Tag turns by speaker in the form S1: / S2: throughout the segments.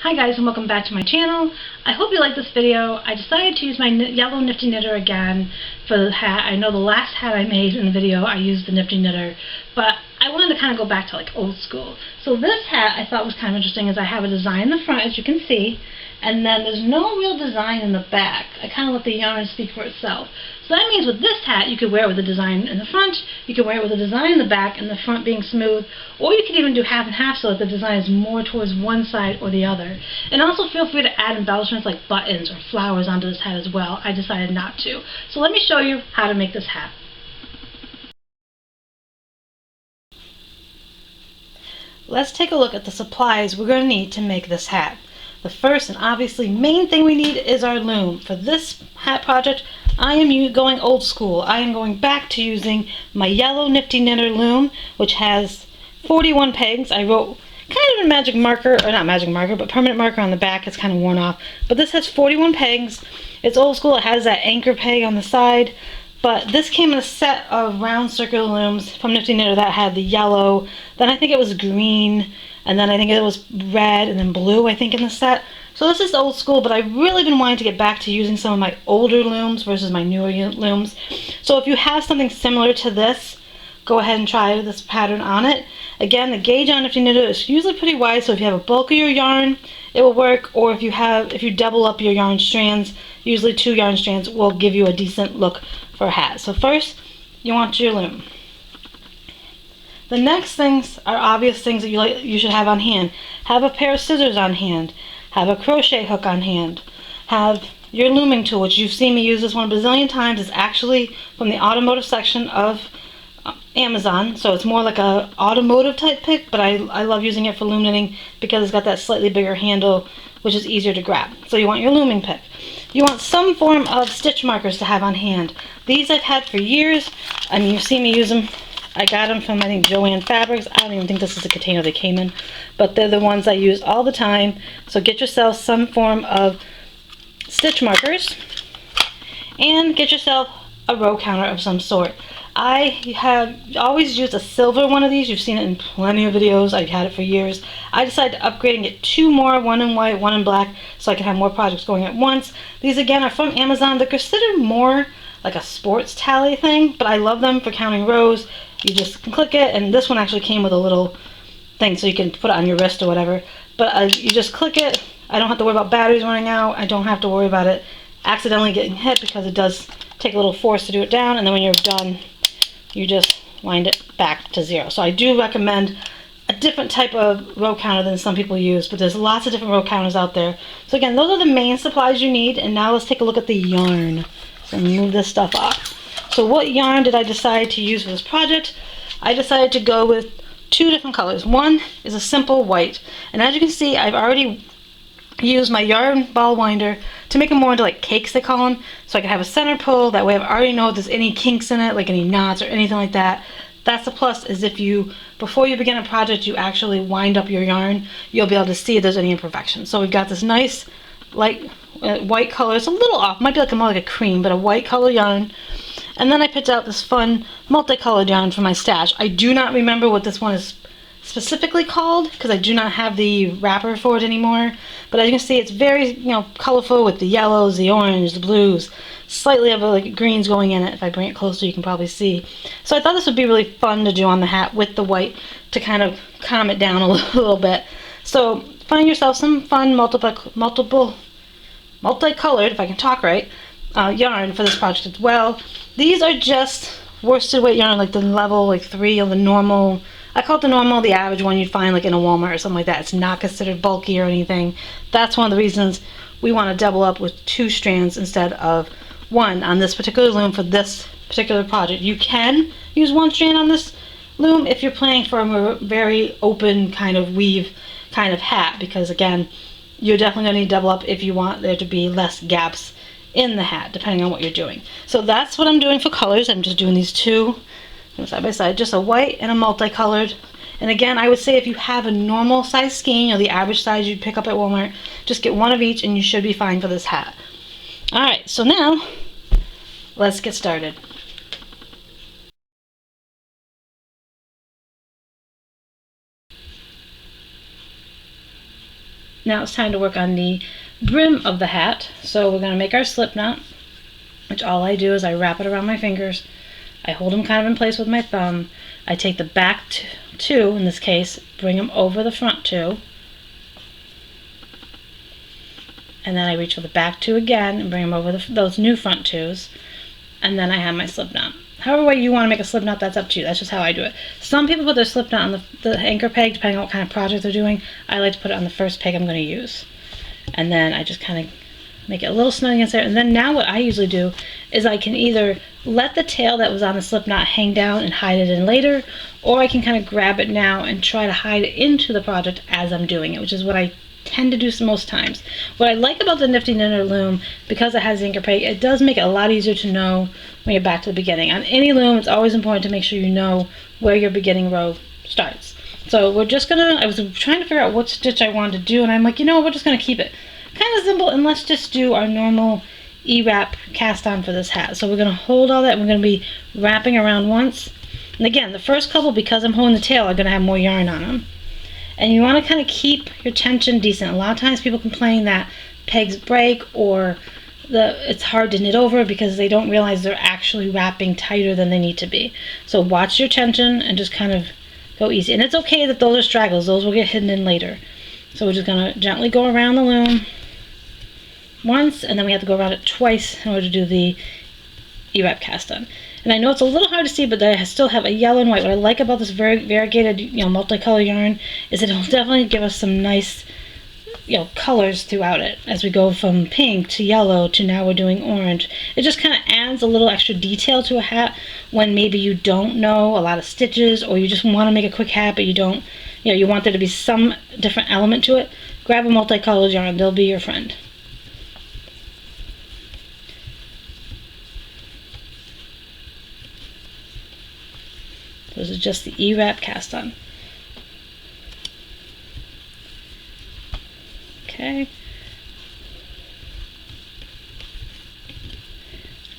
S1: Hi guys, and welcome back to my channel. I hope you like this video. I decided to use my yellow nifty knitter again for the hat. I know the last hat I made in the video I used the nifty knitter, but I wanted to kind of go back to like old school. So this hat I thought was kind of interesting is I have a design in the front, as you can see, and then there's no real design in the back. I kind of let the yarn speak for itself. So that means with this hat you could wear it with a design in the front, you could wear it with a design in the back and the front being smooth, or you could even do half and half so that the design is more towards one side or the other. And also feel free to add embellishments like buttons or flowers onto this hat as well. I decided not to. So let me show you how to make this hat. Let's take a look at the supplies we're going to need to make this hat. The first and obviously main thing we need is our loom. For this hat project, I am going old school. I am going back to using my yellow nifty knitter loom, which has 41 pegs. I wrote kind of a magic marker, or not magic marker, but permanent marker on the back. It's kind of worn off. But this has 41 pegs. It's old school. It has that anchor peg on the side. But this came in a set of round circular looms from Nifty Knitter that had the yellow, then I think it was green, and then I think it was red, and then blue, I think, in the set. So this is old school, but I've really been wanting to get back to using some of my older looms versus my newer looms. So if you have something similar to this, go ahead and try this pattern on it. Again, the gauge on Nifty Knitter is usually pretty wide, so if you have a bulkier yarn, it will work, or if you double up your yarn strands, usually 2 yarn strands will give you a decent look for a hat. So first, you want your loom. The next things are obvious things that you should have on hand. Have a pair of scissors on hand. Have a crochet hook on hand. Have your looming tool, which you've seen me use this one a bazillion times. It's actually from the automotive section of Amazon, so it's more like a automotive type pick, but I love using it for loom knitting because it's got that slightly bigger handle, which is easier to grab. So you want your looming pick. You want some form of stitch markers to have on hand. These I've had for years, and you've seen me use them. I got them from, I think, Joann Fabrics. I don't even think this is the container they came in, but they're the ones I use all the time. So get yourself some form of stitch markers, and get yourself a row counter of some sort. I have always used a silver one of these. You've seen it in plenty of videos. I've had it for years. I decided to upgrade and get 2 more, one in white, one in black, so I can have more projects going at once. These again are from Amazon. They're considered more like a sports tally thing, but I love them for counting rows. You just click it, and this one actually came with a little thing so you can put it on your wrist or whatever. But you just click it. I don't have to worry about batteries running out. I don't have to worry about it accidentally getting hit because it does take a little force to do it down, and then when you're done, you just wind it back to 0. So I do recommend a different type of row counter than some people use, but there's lots of different row counters out there. So again, those are the main supplies you need, and now let's take a look at the yarn. So move this stuff off. So what yarn did I decide to use for this project? I decided to go with 2 different colors. One is a simple white, and as you can see, I've already use my yarn ball winder to make them more into like cakes, they call them, so I can have a center pull. That way I already know if there's any kinks in it, like any knots or anything like that. That's the plus, is if you, before you begin a project, you actually wind up your yarn, you'll be able to see if there's any imperfections. So we've got this nice light white color. It's a little off, might be like more like a cream, but a white color yarn. And then I picked out this fun multicolored yarn for my stash. I do not remember what this one is specifically called because I do not have the wrapper for it anymore, but as you can see, it's very colorful with the yellows, the orange, the blues, slightly of a like greens going in it. If I bring it closer, you can probably see. So I thought this would be really fun to do on the hat with the white to kind of calm it down a little bit. So find yourself some fun multicolored, if I can talk right, yarn for this project as well. These are just worsted weight yarn, like the level like 3 of the normal. I call it the normal, the average one you'd find like in a Walmart or something like that. It's not considered bulky or anything. That's one of the reasons we want to double up with 2 strands instead of 1 on this particular loom for this particular project. You can use 1 strand on this loom if you're planning for a very open kind of weave kind of hat, because again, you're definitely going to need to double up if you want there to be less gaps in the hat, depending on what you're doing. So that's what I'm doing for colors. I'm just doing these 2 side by side, just a white and a multicolored. And again, I would say if you have a normal size skein, the average size you'd pick up at Walmart, just get 1 of each and you should be fine for this hat. Alright, so now let's get started. Now it's time to work on the brim of the hat. So we're going to make our slip knot, which all I do is I wrap it around my fingers. I hold them kind of in place with my thumb. I take the back two, in this case, bring them over the front two. And then I reach for the back two again and bring them over those new front twos. And then I have my slip knot. However way you want to make a slip knot, that's up to you. That's just how I do it. Some people put their slip knot on the anchor peg, depending on what kind of project they're doing. I like to put it on the first peg I'm going to use. And then I just kind of make it a little snug against there. And then now what I usually do is I can either let the tail that was on the slip knot hang down and hide it in later, or I can kind of grab it now and try to hide it into the project as I'm doing it, which is what I tend to do most times. What I like about the Nifty Knitted loom, because it has the anchor peg, it does make it a lot easier to know when you're back to the beginning. On any loom, it's always important to make sure you know where your beginning row starts. So we're just gonna, I was trying to figure out what stitch I wanted to do, and I'm like, you know, we're just gonna keep it kind of simple, and let's just do our normal E-wrap cast on for this hat. So we're gonna hold all that, and we're gonna be wrapping around once. And again, the first couple, because I'm holding the tail, are gonna have more yarn on them. And you want to kind of keep your tension decent. A lot of times people complain that pegs break or it's hard to knit over because they don't realize they're actually wrapping tighter than they need to be. So watch your tension and just kind of go easy. And it's okay that those are straggles. Those will get hidden in later. So we're just going to gently go around the loom once, and then we have to go around it twice in order to do the E-wrap cast on. And I know it's a little hard to see, but I still have a yellow and white. What I like about this very variegated, multicolored yarn is it'll definitely give us some nice, colors throughout it. As we go from pink to yellow to now we're doing orange. It just kind of adds a little extra detail to a hat when maybe you don't know a lot of stitches, or you just want to make a quick hat, but you don't, you want there to be some different element to it. Grab a multicolored yarn. They'll be your friend. This is just the E-wrap cast on. Okay.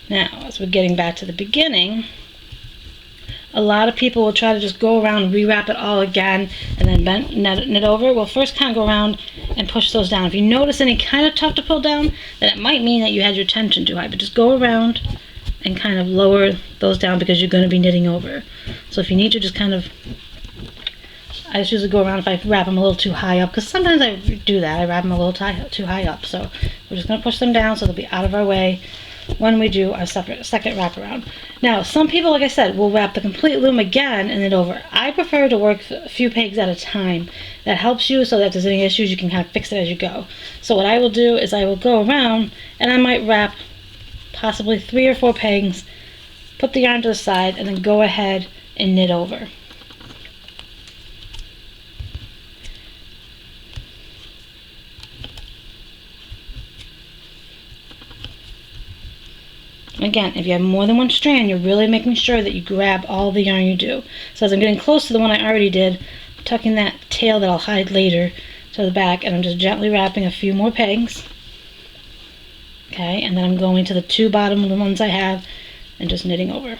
S1: Now, as we're getting back to the beginning, a lot of people will try to just go around and rewrap it all again and then knit over. Well, first kind of go around and push those down. If you notice any kind of tough to pull down, then it might mean that you had your tension too high, but just go around and kind of lower those down because you're going to be knitting over. So if you need to, just kind of, I just usually go around if I wrap them a little too high up, because sometimes I do that. I wrap them a little too high up. So we're just going to push them down so they'll be out of our way when we do our second wrap around. Now, some people, like I said, will wrap the complete loom again and knit over. I prefer to work a few pegs at a time. That helps you so that if there's any issues, you can kind of fix it as you go. So what I will do is I will go around and I might wrap possibly 3 or 4 pegs, put the yarn to the side, and then go ahead and knit over. Again, if you have more than one strand, you're really making sure that you grab all the yarn you do. So as I'm getting close to the one I already did, I'm tucking that tail that I'll hide later to the back, and I'm just gently wrapping a few more pegs. Okay, and then I'm going to the 2 bottom ones I have and just knitting over.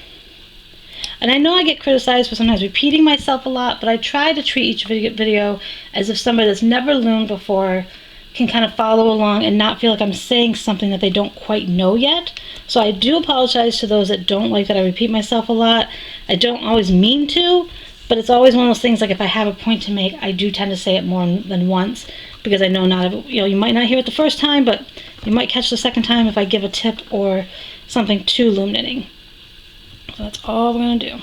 S1: And I know I get criticized for sometimes repeating myself a lot, but I try to treat each video as if somebody that's never loomed before can kind of follow along and not feel like I'm saying something that they don't quite know yet. So I do apologize to those that don't like that I repeat myself a lot. I don't always mean to, but it's always one of those things, like if I have a point to make, I do tend to say it more than once, because I know you might not hear it the first time, but you might catch the second time if I give a tip or something to loom knitting. So that's all we're going to do.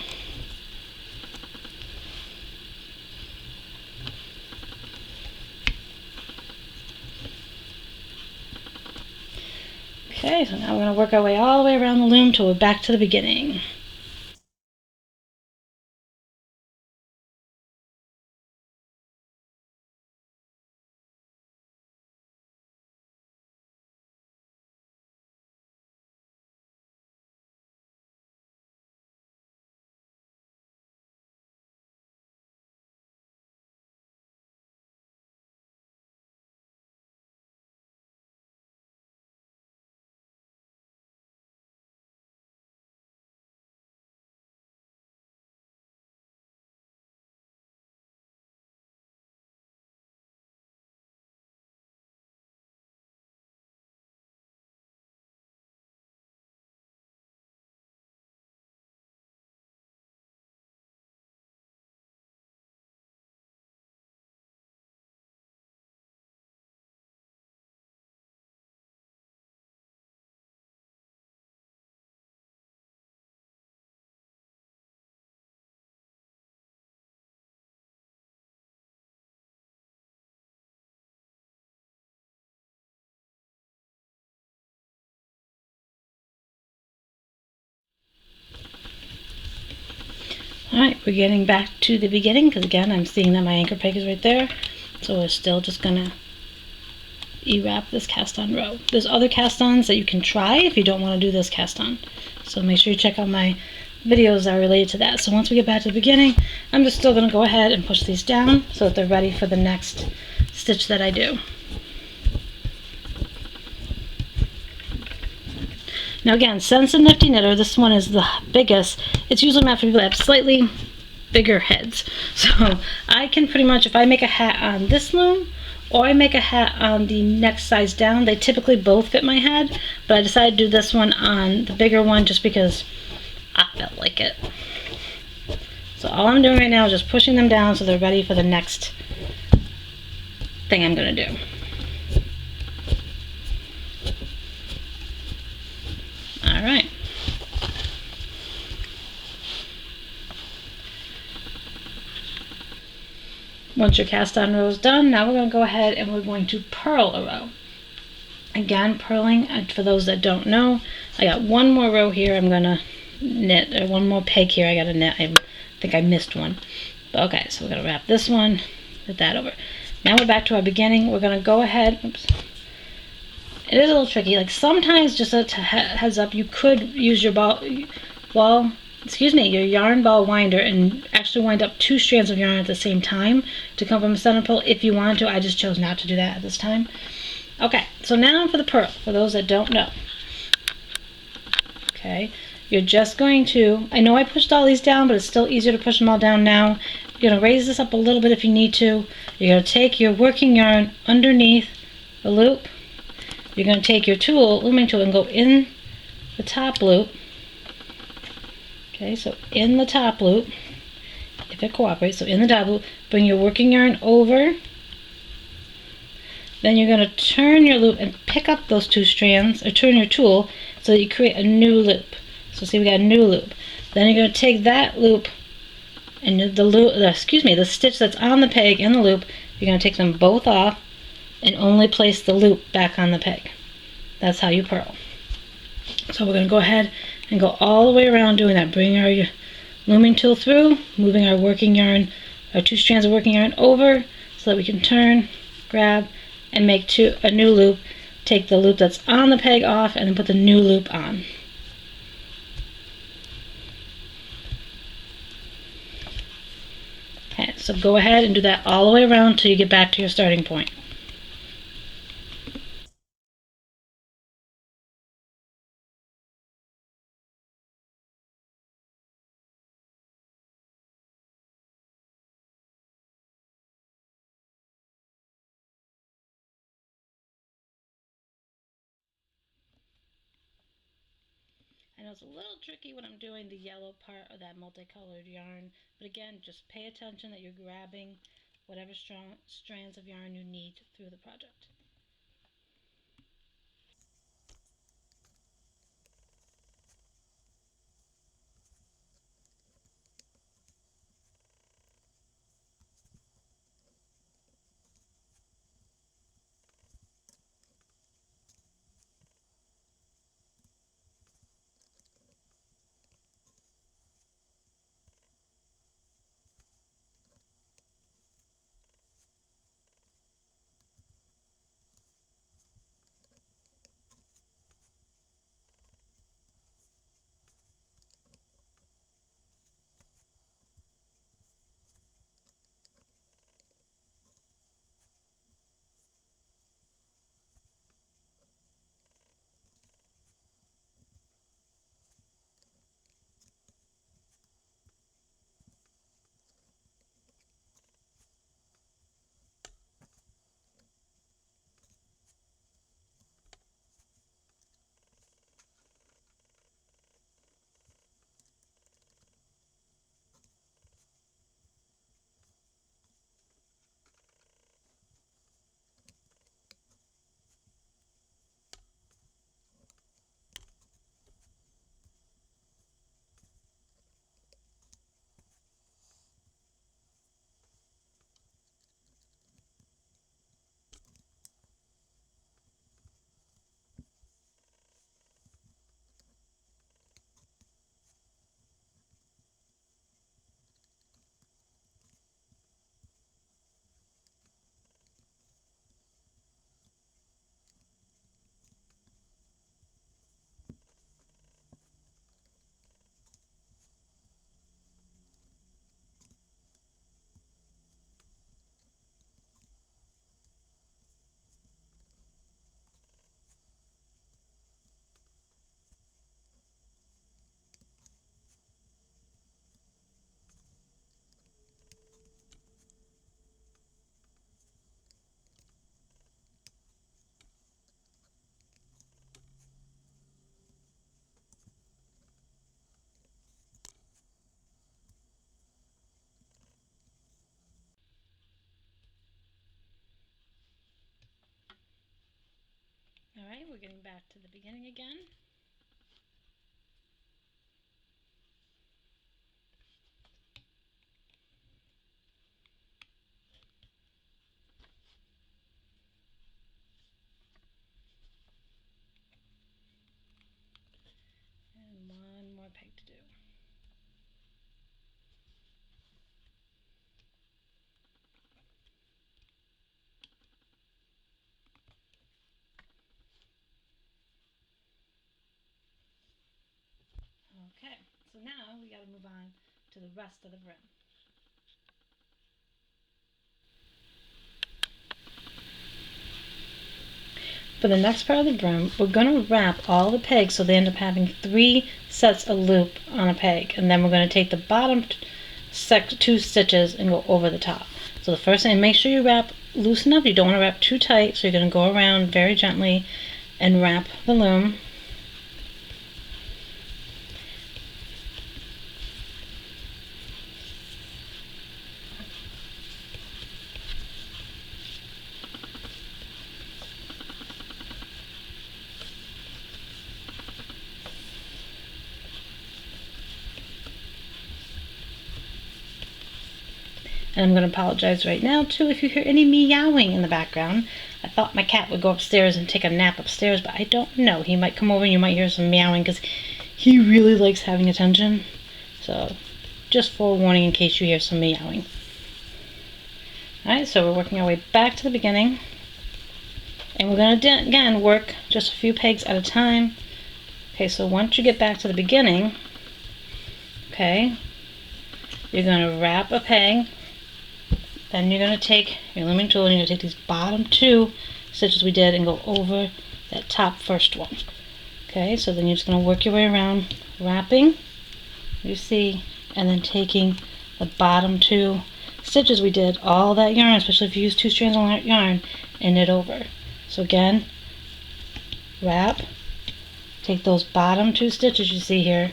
S1: Okay, so now we're going to work our way all the way around the loom till we're back to the beginning. Alright, we're getting back to the beginning because again I'm seeing that my anchor peg is right there. So we're still just going to E-wrap this cast on row. There's other cast ons that you can try if you don't want to do this cast on. So make sure you check out my videos that are related to that. So once we get back to the beginning, I'm just still going to go ahead and push these down so that they're ready for the next stitch that I do. Now again, since the Nifty Knitter, this one is the biggest, it's usually meant for people that have slightly bigger heads. So I can pretty much, if I make a hat on this loom, or I make a hat on the next size down, they typically both fit my head, but I decided to do this one on the bigger one just because I felt like it. So all I'm doing right now is just pushing them down so they're ready for the next thing I'm going to do. Alright. Once your cast on row is done, now we're going to go ahead and we're going to purl a row. Again, purling, for those that don't know, I got one more row here I'm going to knit, or one more peg here I got to knit. I think I missed one. But okay, so we're going to wrap this one, put that over. Now we're back to our beginning. We're going to go ahead, oops. It is a little tricky. Like sometimes, just a heads up, you could use your your yarn ball winder and actually wind up 2 strands of yarn at the same time to come from a center purl if you want to. I just chose not to do that at this time. Okay, so now for the purl, for those that don't know. Okay, you're just going to, I know I pushed all these down, but it's still easier to push them all down now. You're going to raise this up a little bit if you need to. You're going to take your working yarn underneath the loop. You're going to take your looming tool, and go in the top loop. Okay, so in the top loop, if it cooperates, so in the top loop, bring your working yarn over. Then you're going to turn your loop and pick up those 2 strands, or turn your tool so that you create a new loop. So see, we got a new loop. Then you're going to take that loop and the stitch that's on the peg and the loop, you're going to take them both off and only place the loop back on the peg. That's how you purl. So we're going to go ahead and go all the way around doing that. Bring our looming tool through, moving our working yarn, our 2 strands of working yarn over so that we can turn, grab, and make a new loop. Take the loop that's on the peg off and then put the new loop on. Okay, so go ahead and do that all the way around until you get back to your starting point. I know it's a little tricky when I'm doing the yellow part of that multicolored yarn, but again, just pay attention that you're grabbing whatever strands of yarn you need through the project. Alright, we're getting back to the beginning again. And one more peg to do. Okay, so now we got to move on to the rest of the brim. For the next part of the brim, we're going to wrap all the pegs so they end up having 3 sets of loop on a peg, and then we're going to take the bottom 2 stitches and go over the top. So the first thing, make sure you wrap loose enough. You don't want to wrap too tight, so you're going to go around very gently and wrap the loom. And I'm going to apologize right now, too, if you hear any meowing in the background. I thought my cat would go upstairs and take a nap upstairs, but I don't know. He might come over and you might hear some meowing because he really likes having attention. So, just forewarning in case you hear some meowing. Alright, so we're working our way back to the beginning. And we're going to, again, work just a few pegs at a time. Okay, so once you get back to the beginning, okay, you're going to wrap a peg. Then you're going to take your looming tool and you're going to take these bottom 2 stitches we did and go over that top first one. Okay, so then you're just going to work your way around, wrapping, you see, and then taking the bottom 2 stitches we did, all that yarn, especially if you use 2 strands of yarn, and knit over. So again, wrap, take those bottom 2 stitches you see here,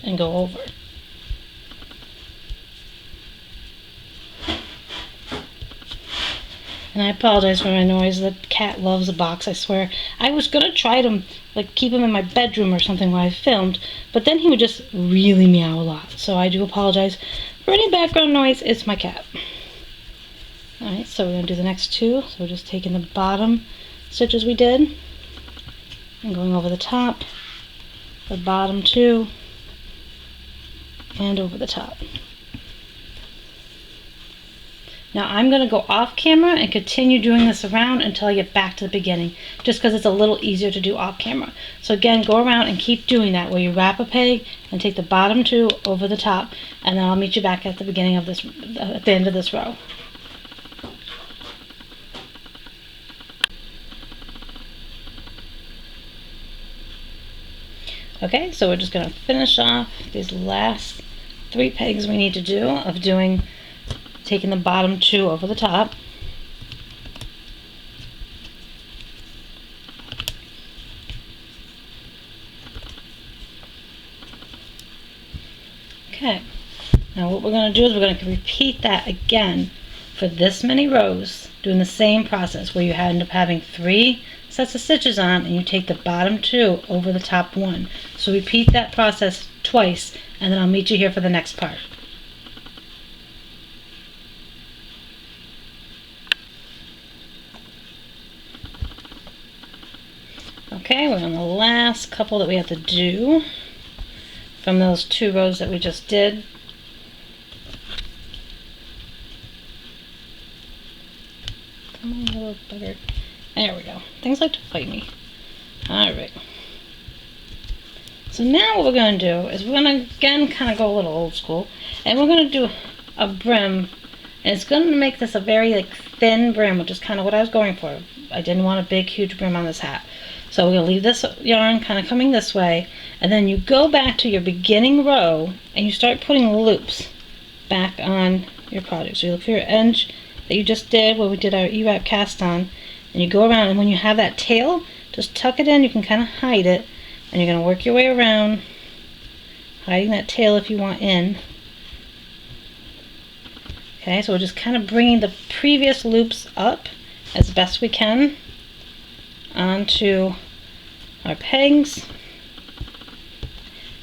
S1: and go over. And I apologize for my noise. The cat loves a box, I swear. I was going to try to keep him in my bedroom or something while I filmed, but then he would just really meow a lot. So I do apologize for any background noise. It's my cat. Alright, so we're going to do the next 2. So we're just taking the bottom stitches we did and going over the top, the bottom 2, and over the top. Now I'm going to go off camera and continue doing this around until I get back to the beginning, just because it's a little easier to do off camera. So again, go around and keep doing that where you wrap a peg and take the bottom 2 over the top, and then I'll meet you back at the beginning of this, at the end of this row. Okay, so we're just going to finish off these last 3 pegs we need to do of taking the bottom 2 over the top. Okay, now what we're going to do is we're going to repeat that again for this many rows, doing the same process where you end up having 3 sets of stitches on and you take the bottom 2 over the top 1. So repeat that process twice, and then I'll meet you here for the next part. Okay, we're on the last couple that we have to do from those 2 rows that we just did. Come on, little bugger. There we go. Things like to fight me. Alright. So now what we're going to do is we're going to, again, kind of go a little old school. And we're going to do a brim. And it's going to make this a very thin brim, which is kind of what I was going for. I didn't want a big, huge brim on this hat. So we're going to leave this yarn kind of coming this way. And then you go back to your beginning row and you start putting loops back on your project. So you look for your edge that you just did where we did our E-wrap cast on. And you go around, and when you have that tail, just tuck it in. You can kind of hide it, and you're going to work your way around, hiding that tail if you want in. Okay, so we're just kind of bringing the previous loops up as best we can. onto our pegs.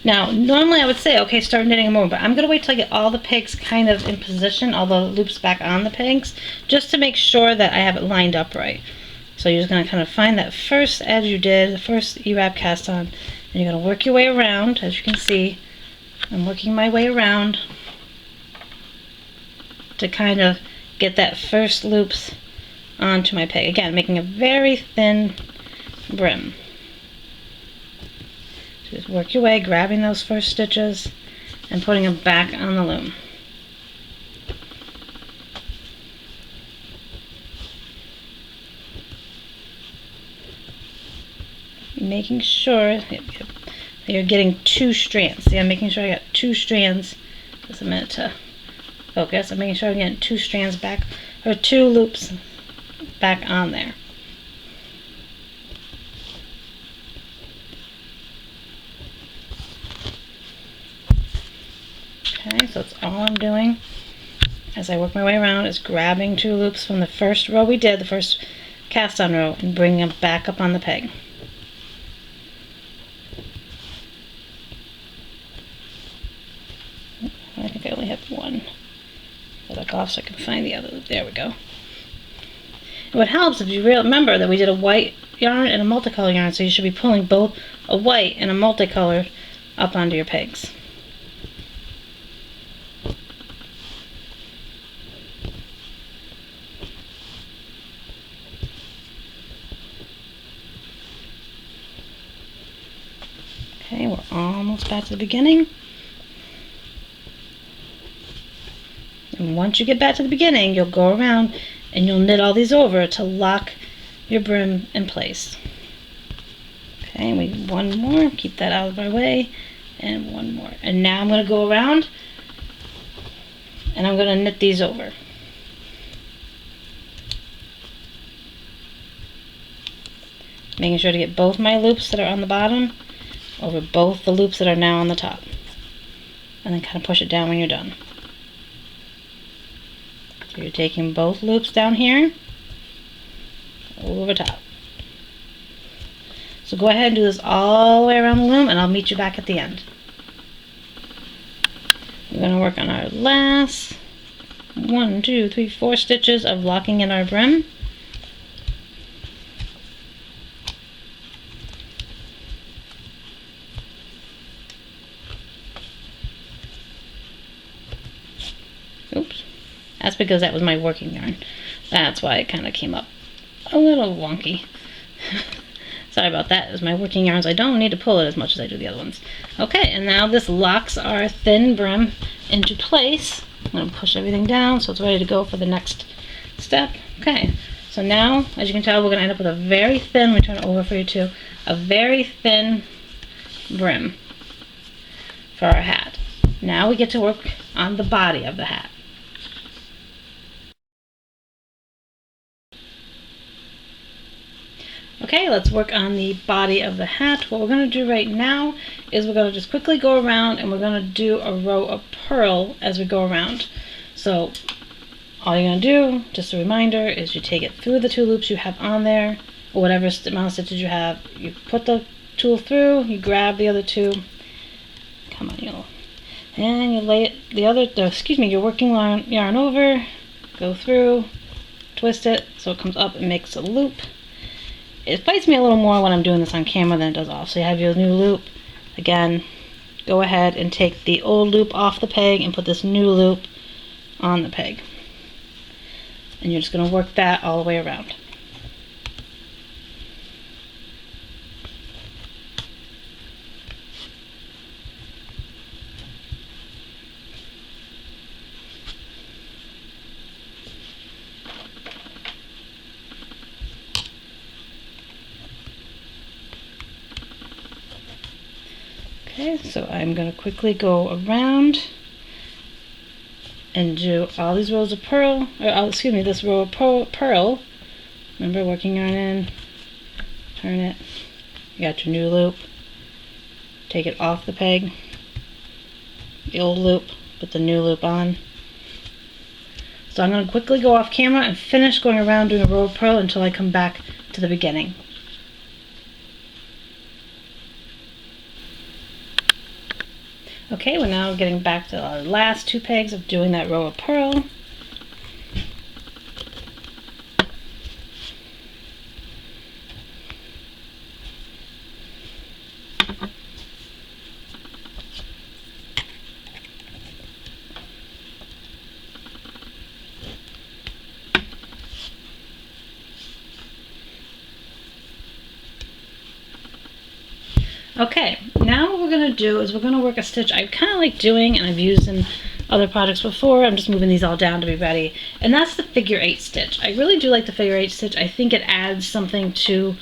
S1: Now, normally I would say, okay, start knitting them over, but I'm going to wait till I get all the pegs kind of in position, all the loops back on the pegs, just to make sure that I have it lined up right. So you're just going to kind of find that first edge you did, the first E-wrap cast on, and you're going to work your way around. As you can see, I'm working my way around to kind of get that first loops onto my peg. Again, making a very thin brim. Just work your way, grabbing those first stitches and putting them back on the loom. Making sure that you're getting 2 strands. See, I'm making sure I got 2 strands. Just a minute to focus. I'm making sure I'm getting 2 strands back, or 2 loops back on there. Okay, so that's all I'm doing as I work my way around, is grabbing 2 loops from the first row we did, the first cast on row, and bringing them back up on the peg. I think I only have 1. I'll look off so I can find the other loop. There we go. And what helps if you remember that we did a white yarn and a multicolor yarn, so you should be pulling both a white and a multicolored up onto your pegs. Okay, we're almost back to the beginning. And once you get back to the beginning, you'll go around and you'll knit all these over to lock your brim in place. Okay, we need 1 more. Keep that out of our way. And 1 more. And now I'm going to go around and I'm going to knit these over. Making sure to get both my loops that are on the bottom over both the loops that are now on the top. And then kind of push it down when you're done. So you're taking both loops down here over top. So go ahead and do this all the way around the loom, and I'll meet you back at the end. We're going to work on our last 1, 2, 3, 4 stitches of locking in our brim. Oops. That's because that was my working yarn. That's why it kind of came up a little wonky. Sorry about that. It's my working yarns. I don't need to pull it as much as I do the other ones. Okay, and now this locks our thin brim into place. I'm going to push everything down so it's ready to go for the next step. Okay, so now, as you can tell, we're going to end up with a very thin, let me turn it over for you too, a very thin brim for our hat. Now we get to work on the body of the hat. Okay, let's work on the body of the hat. What we're going to do right now is we're going to just quickly go around and we're going to do a row of purl as we go around. So all you're going to do, just a reminder, is you take it through the 2 loops you have on there, or whatever amount of stitches you have. You put the tool through, you grab the other 2, come on, and you lay it, your working yarn over, go through, twist it so it comes up and makes a loop. It bites me a little more when I'm doing this on camera than it does off. So you have your new loop. Again, go ahead and take the old loop off the peg and put this new loop on the peg. And you're just going to work that all the way around. Okay, so I'm going to quickly go around and do all these rows of purl, this row of purl. Remember, working yarn in, turn it, you got your new loop, take it off the peg, the old loop, put the new loop on. So I'm going to quickly go off camera and finish going around doing a row of purl until I come back to the beginning. Okay, we're now getting back to our last 2 pegs of doing that row of purl. Okay, now what we're going to do is we're going to work a stitch I kind of like doing, and I've used in other projects before. I'm just moving these all down to be ready, and that's the figure 8 stitch. I really do like the figure 8 stitch. I think it adds something to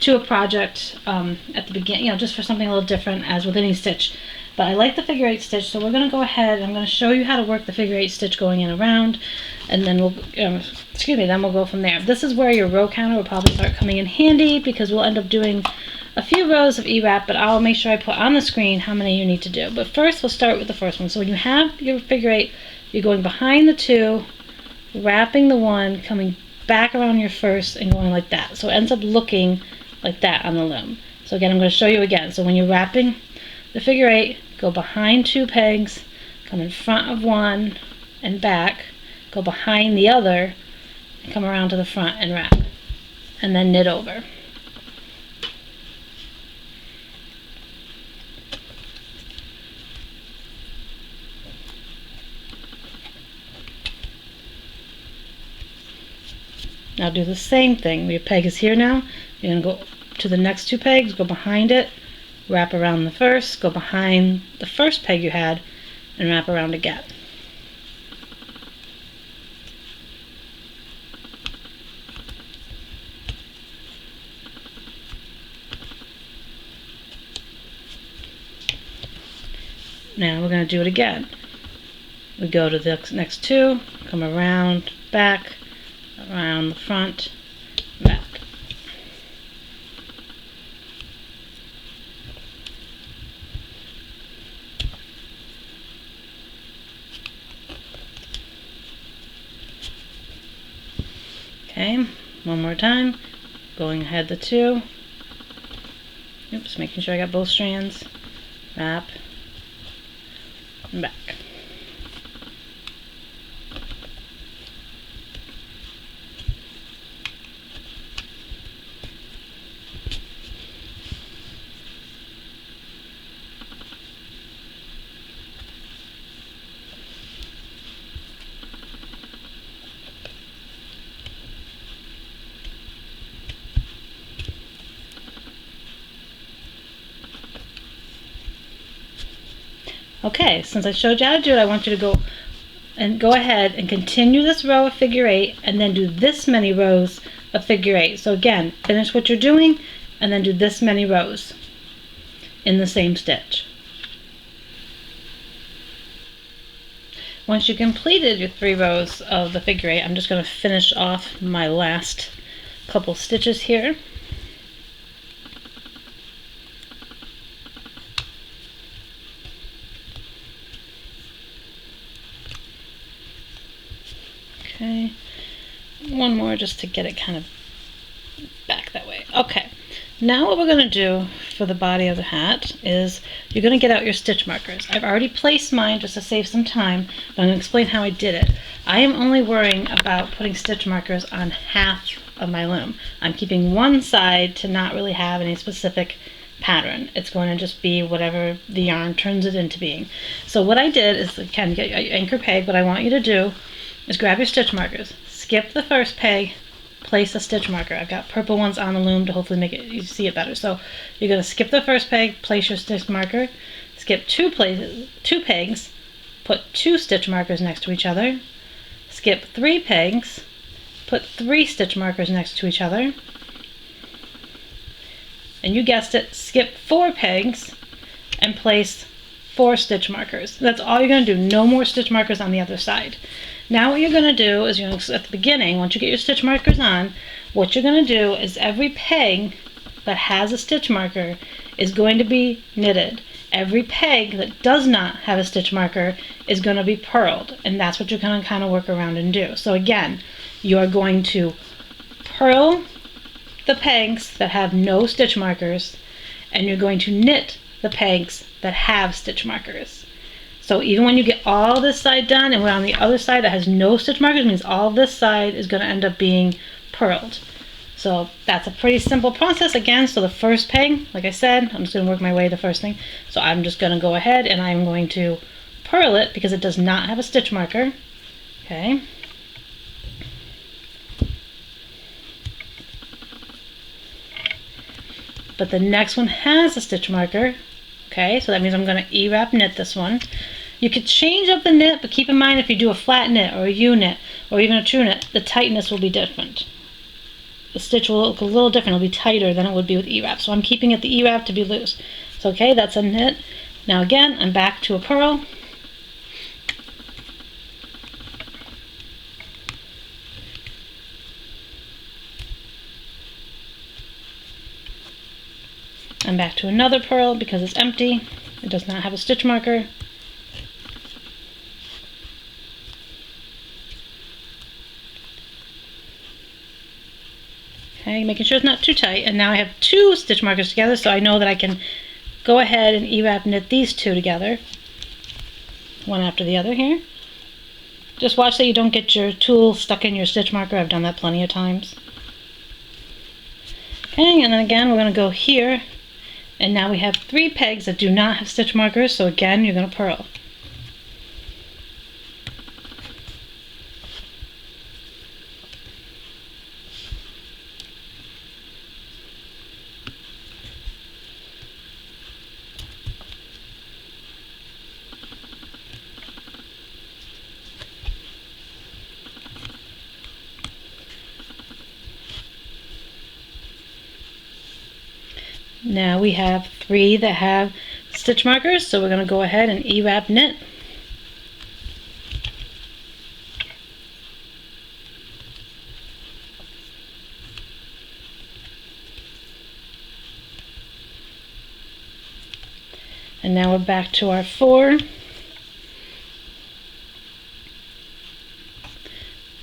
S1: a project at the beginning, you know, just for something a little different as with any stitch. But I like the figure 8 stitch, so we're going to go ahead and I'm going to show you how to work the figure 8 stitch going in around, and then we'll, then we'll go from there. This is where your row counter will probably start coming in handy, because we'll end up doing a few rows of E-wrap, but I'll make sure I put on the screen how many you need to do. But first, we'll start with the first one. So when you have your figure 8, you're going behind the 2, wrapping the 1, coming back around your first, and going like that. So it ends up looking like that on the loom. So again, I'm going to show you again. So when you're wrapping the figure 8, go behind 2 pegs, come in front of 1 and back, go behind the other, and come around to the front and wrap, and then knit over. Now do the same thing. Your peg is here now. You're going to go to the next 2 pegs, go behind it, wrap around the first, go behind the first peg you had, and wrap around again. Now we're going to do it again. We go to the next 2, come around, back, around the front, back. Okay, one more time, going ahead the 2. Oops, making sure I got both strands. Wrap, and back. Okay, since I showed you how to do it, I want you to go ahead and continue this row of figure 8 and then do this many rows of figure 8. So again, finish what you're doing and then do this many rows in the same stitch. Once you completed your 3 rows of the figure 8, I'm just going to finish off my last couple stitches here. Okay, one more just to get it kind of back that way. Okay, now what we're going to do for the body of the hat is you're going to get out your stitch markers. I've already placed mine just to save some time, but I'm going to explain how I did it. I am only worrying about putting stitch markers on half of my loom. I'm keeping one side to not really have any specific pattern. It's going to just be whatever the yarn turns it into being. So what I did is, again, get your anchor peg. What I want you to do is grab your stitch markers, skip the first peg, place a stitch marker. I've got purple ones on the loom to hopefully make it you see it better. So you're going to skip the first peg, place your stitch marker, skip 2 pegs, put 2 stitch markers next to each other, skip 3 pegs, put 3 stitch markers next to each other, and you guessed it, skip 4 pegs and place 4 stitch markers. That's all you're going to do. No more stitch markers on the other side. Now what you're going to do is, at the beginning, once you get your stitch markers on, what you're going to do is every peg that has a stitch marker is going to be knitted. Every peg that does not have a stitch marker is going to be purled, and that's what you're going to kind of work around and do. So again, you're going to purl the pegs that have no stitch markers, and you're going to knit the pegs that have stitch markers. So even when you get all this side done and we're on the other side that has no stitch markers, it means all this side is going to end up being purled. So that's a pretty simple process again. So the first peg, like I said, I'm just going to work my way the first thing. So I'm just going to go ahead and I'm going to purl it because it does not have a stitch marker. Okay. But the next one has a stitch marker. Okay, so that means I'm going to E-wrap knit this one. You could change up the knit, but keep in mind if you do a flat knit or a U-knit or even a true knit, the tightness will be different. The stitch will look a little different. It'll be tighter than it would be with E-wrap. So I'm keeping it the E-wrap to be loose. So okay, that's a knit. Now again, I'm back to a purl. I'm back to another purl because it's empty. It does not have a stitch marker. Okay, making sure it's not too tight. And now I have two stitch markers together, so I know that I can go ahead and E-wrap knit these two together, one after the other here. Just watch that you don't get your tool stuck in your stitch marker. I've done that plenty of times. Okay, and then again, we're going to go here. And now we have 3 pegs that do not have stitch markers, so again, you're going to purl. Now we have 3 that have stitch markers, so we're going to go ahead and E-wrap knit. And now we're back to our 4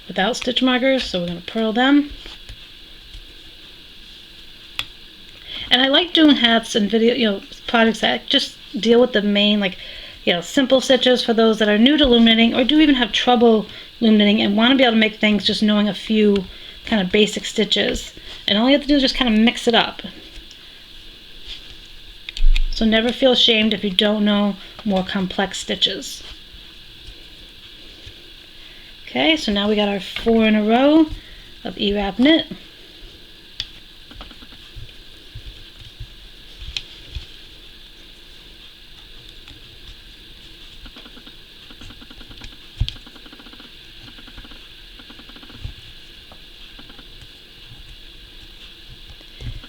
S1: without stitch markers, so we're going to purl them. And I like doing hats and video, projects that just deal with the main, simple stitches for those that are new to loom knitting or do even have trouble loom knitting and want to be able to make things just knowing a few kind of basic stitches. And all you have to do is just kind of mix it up. So never feel ashamed if you don't know more complex stitches. Okay, so now we got our 4 in a row of E-wrap knit.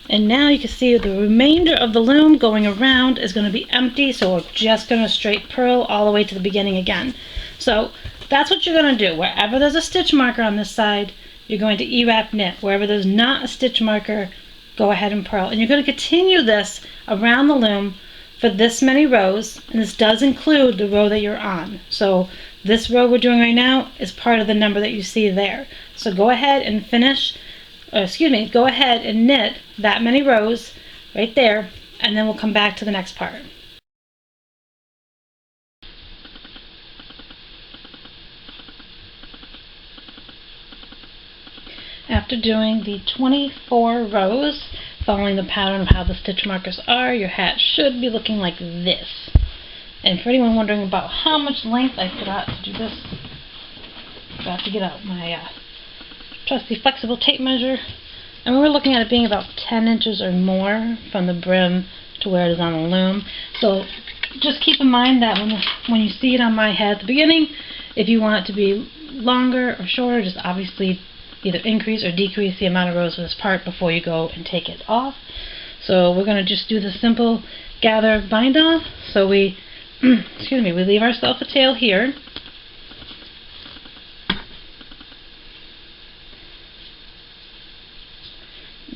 S1: And now you can see the remainder of the loom going around is going to be empty, so we're just going to straight purl all the way to the beginning again. So that's what you're going to do. Wherever there's a stitch marker on this side, you're going to E-wrap knit. Wherever there's not a stitch marker, go ahead and purl. And you're going to continue this around the loom for this many rows, and this does include the row that you're on. So this row we're doing right now is part of the number that you see there. So go ahead and go ahead and knit that many rows right there, and then we'll come back to the next part. After doing the 24 rows, following the pattern of how the stitch markers are, your hat should be looking like this. And for anyone wondering about how much length I forgot to do this, I have to get out my trusty flexible tape measure, and we're looking at it being about 10 inches or more from the brim to where it is on the loom. So just keep in mind that when you see it on my head at the beginning, if you want it to be longer or shorter, just obviously either increase or decrease the amount of rows of this part before you go and take it off. So we're going to just do the simple gather bind off. So we we leave ourselves a tail here.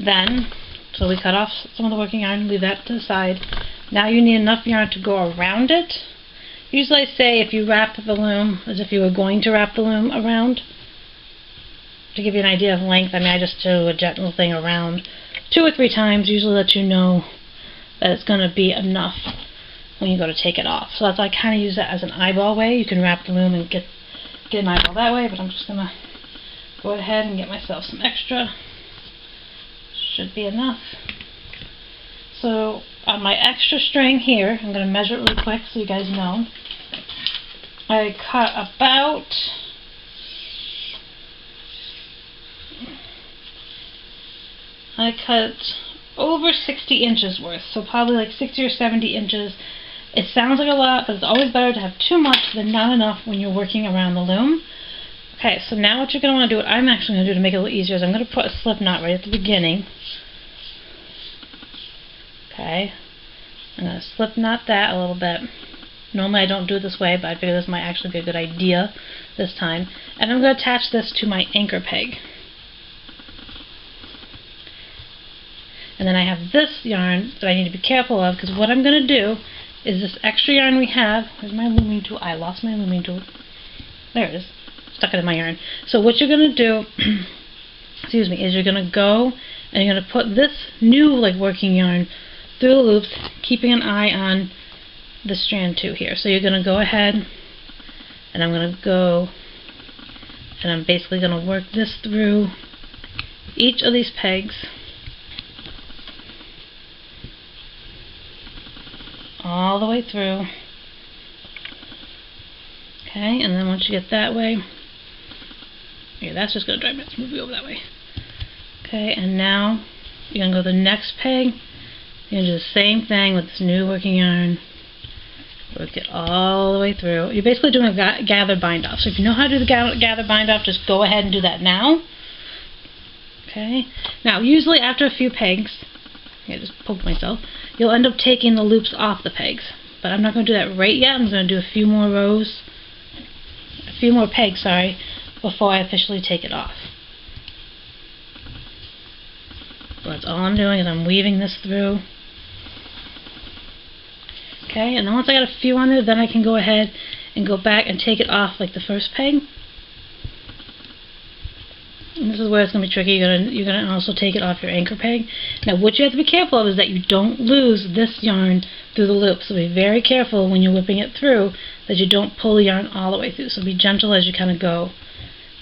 S1: Then, so we cut off some of the working yarn, leave that to the side. Now you need enough yarn to go around it. Usually I say if you wrap the loom as if you were going to wrap the loom around. To give you an idea of length, I just do a gentle thing around 2 or 3 times, usually let you know that it's going to be enough when you go to take it off. So that's, I kind of use that as an eyeball way. You can wrap the loom and get an eyeball that way, but I'm just going to go ahead and get myself some extra. Should be enough. So on my extra string here, I'm going to measure it really quick so you guys know. I cut about over 60 inches worth, so probably like 60 or 70 inches. It sounds like a lot, but it's always better to have too much than not enough when you're working around the loom. Okay, so now what you're going to want to do, what I'm actually going to do to make it a little easier, is I'm going to put a slip knot right at the beginning. Okay, I'm going to slip knot that a little bit. Normally I don't do it this way, but I figure this might actually be a good idea this time. And I'm going to attach this to my anchor peg. And then I have this yarn that I need to be careful of, because what I'm going to do is this extra yarn we have, where's my looming tool? I lost my looming tool. There it is. Stuck it in my yarn. So what you're going to do, excuse me, is you're going to go and you're going to put this new like working yarn through the loops, keeping an eye on the strand 2 here. So you're going to go ahead and I'm going to go and I'm basically going to work this through each of these pegs all the way through. Okay, and then once you get that way, yeah, that's just going to drive me. Let's move you over that way. Okay, and now you're going to go to the next peg. You're going to do the same thing with this new working yarn. Work it all the way through. You're basically doing a gather bind off. So if you know how to do the gather bind off, just go ahead and do that now. Okay, now usually after a few pegs, I just poked myself, you'll end up taking the loops off the pegs. But I'm not going to do that right yet. I'm going to do a few more rows, a few more pegs, sorry, before I officially take it off. So that's all I'm doing, is I'm weaving this through. Okay, and then once I got a few on there, then I can go ahead and go back and take it off like the first peg. And this is where it's going to be tricky. You're gonna also take it off your anchor peg. Now what you have to be careful of is that you don't lose this yarn through the loop. So be very careful when you're whipping it through that you don't pull the yarn all the way through. So be gentle as you kind of go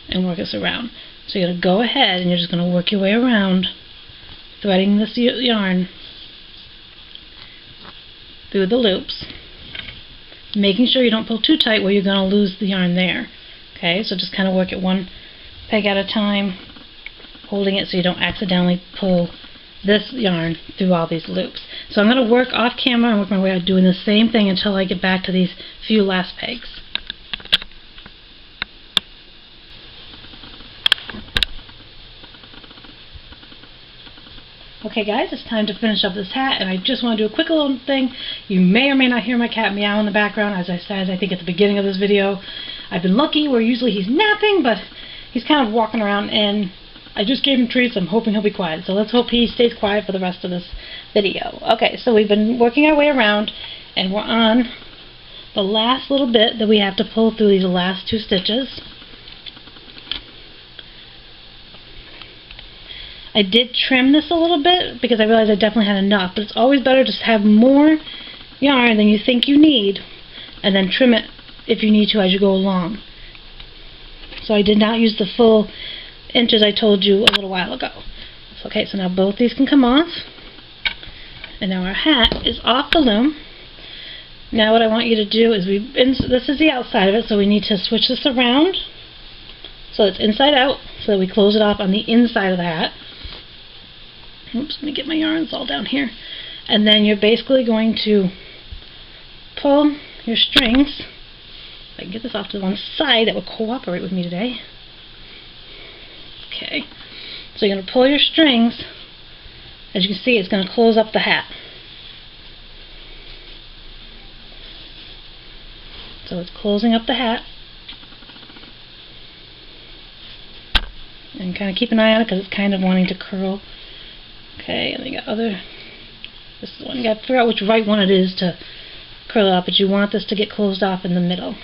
S1: and work this around. So you're going to go ahead and you're just going to work your way around, threading this yarn through the loops, making sure you don't pull too tight where you're going to lose the yarn there. Okay, so just kind of work it one peg at a time, holding it so you don't accidentally pull this yarn through all these loops. So I'm going to work off camera and work my way out doing the same thing until I get back to these few last pegs. Okay guys, it's time to finish up this hat, and I just want to do a quick little thing. You may or may not hear my cat meow in the background, as I said, I think at the beginning of this video. I've been lucky where usually he's napping, but he's kind of walking around, and I just gave him treats. I'm hoping he'll be quiet, so let's hope he stays quiet for the rest of this video. Okay, so we've been working our way around, and we're on the last little bit that we have to pull through these last 2 stitches. I did trim this a little bit because I realized I definitely had enough, but it's always better to have more yarn than you think you need and then trim it if you need to as you go along. So I did not use the full inches I told you a little while ago. Okay, so now both these can come off, and now our hat is off the loom. Now what I want you to do is, this is the outside of it, so we need to switch this around so it's inside out, so that we close it off on the inside of the hat. Oops, let me get my yarns all down here. And then you're basically going to pull your strings. If I can get this off to one side, that would cooperate with me today. Okay, so you're going to pull your strings. As you can see, it's going to close up the hat. So it's closing up the hat. And kind of keep an eye on it because it's kind of wanting to curl. Okay, and you got this is the one. You got to figure out which right one it is to curl it up, but you want this to get closed off in the middle.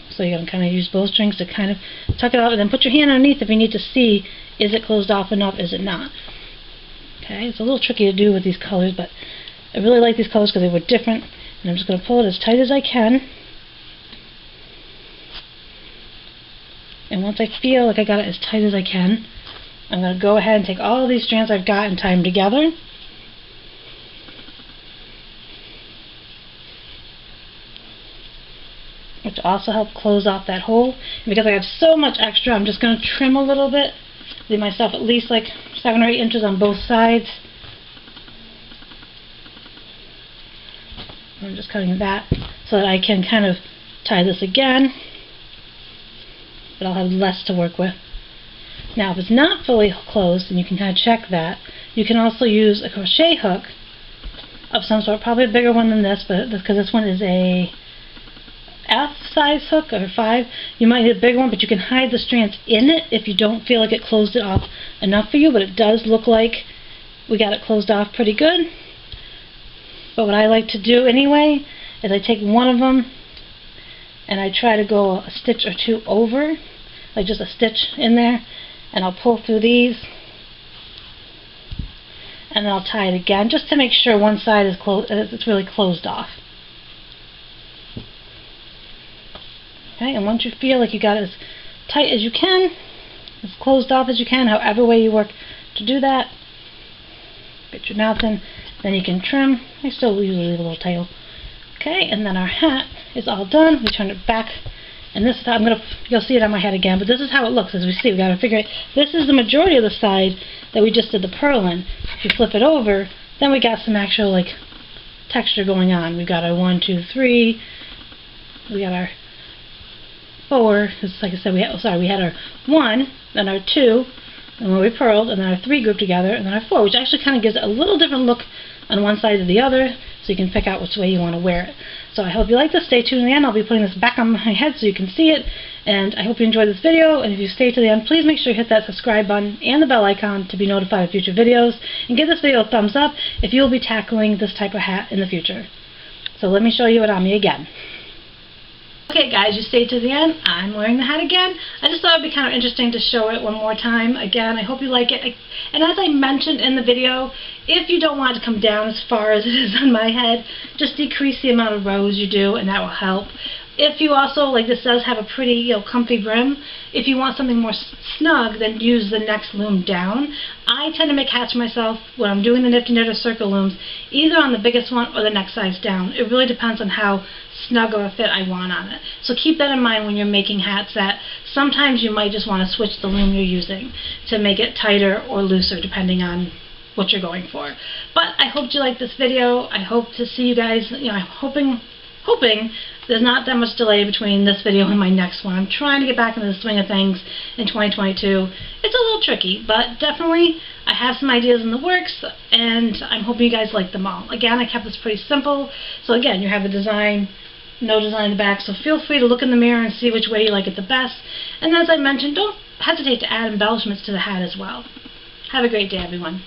S1: So you're going to kind of use both strings to kind of tuck it off, and then put your hand underneath if you need to see, is it closed off enough, is it not? Okay, it's a little tricky to do with these colors, but I really like these colors because they were different, and I'm just going to pull it as tight as I can. And once I feel like I got it as tight as I can, I'm going to go ahead and take all these strands I've got and tie them together. Which also help close off that hole. And because I have so much extra, I'm just going to trim a little bit. Leave myself at least like 7 or 8 inches on both sides. I'm just cutting that so that I can kind of tie this again, but I'll have less to work with. Now if it's not fully closed, and you can kind of check that, you can also use a crochet hook of some sort, probably a bigger one than this, but because this one is a F size hook, or 5, you might need a bigger one, but you can hide the strands in it if you don't feel like it closed it off enough for you, but it does look like we got it closed off pretty good. But what I like to do anyway is I take one of them and I try to go a stitch or 2 over, like just a stitch in there, and I'll pull through these and then I'll tie it again just to make sure one side is it's really closed off. Okay, and once you feel like you got it as tight as you can, as closed off as you can, however way you work to do that, get your knots in, then you can trim. I still usually leave a little tail. Okay, and then our hat is all done. We turn it back, and this is how you'll see it on my head again, but this is how it looks. As we see, we got to figure it. This is the majority of the side that we just did the purl in. If you flip it over, then we got some actual like texture going on. We've got our 1, 2, 3. We got our 4. Because like I said, we had our 1, then our 2, and when we purled, and then our 3 grouped together, and then our 4, which actually kind of gives it a little different look on one side to the other, so you can pick out which way you want to wear it. So I hope you like this. Stay tuned to the end. I'll be putting this back on my head so you can see it, and I hope you enjoyed this video, and if you stay to the end, please make sure you hit that subscribe button and the bell icon to be notified of future videos, and give this video a thumbs up if you will be tackling this type of hat in the future. So let me show you it on me again. Okay guys, you stayed to the end. I'm wearing the hat again. I just thought it would be kind of interesting to show it one more time. Again, I hope you like it. And as I mentioned in the video, if you don't want it to come down as far as it is on my head, just decrease the amount of rows you do, and that will help. If you also, like this does have a pretty, comfy brim, if you want something more snug, then use the next loom down. I tend to make hats for myself when I'm doing the Nifty Knit or Circle looms, either on the biggest one or the next size down. It really depends on how snug of a fit I want on it. So keep that in mind when you're making hats, that sometimes you might just want to switch the loom you're using to make it tighter or looser depending on what you're going for. But I hope you liked this video. I hope to see you guys, I'm hoping there's not that much delay between this video and my next one. I'm trying to get back into the swing of things in 2022. It's a little tricky, but definitely I have some ideas in the works, and I'm hoping you guys like them all. Again, I kept this pretty simple. So again, you have a design, no design in the back, so feel free to look in the mirror and see which way you like it the best. And as I mentioned, don't hesitate to add embellishments to the hat as well. Have a great day, everyone.